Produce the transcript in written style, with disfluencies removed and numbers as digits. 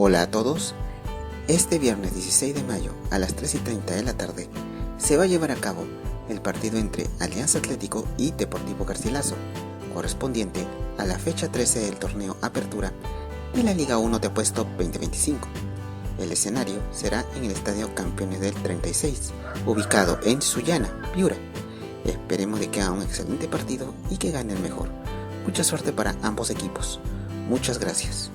Hola a todos, este viernes 16 de mayo a las 3:30 de la tarde se va a llevar a cabo el partido entre Alianza Atlético y Deportivo Garcilaso, correspondiente a la fecha 13 del torneo Apertura de la Liga 1 de Apuesto 2025. El escenario será en el Estadio Campeones del 36, ubicado en Sullana, Piura. Esperemos de que haga un excelente partido y que gane el mejor. Mucha suerte para ambos equipos. Muchas gracias.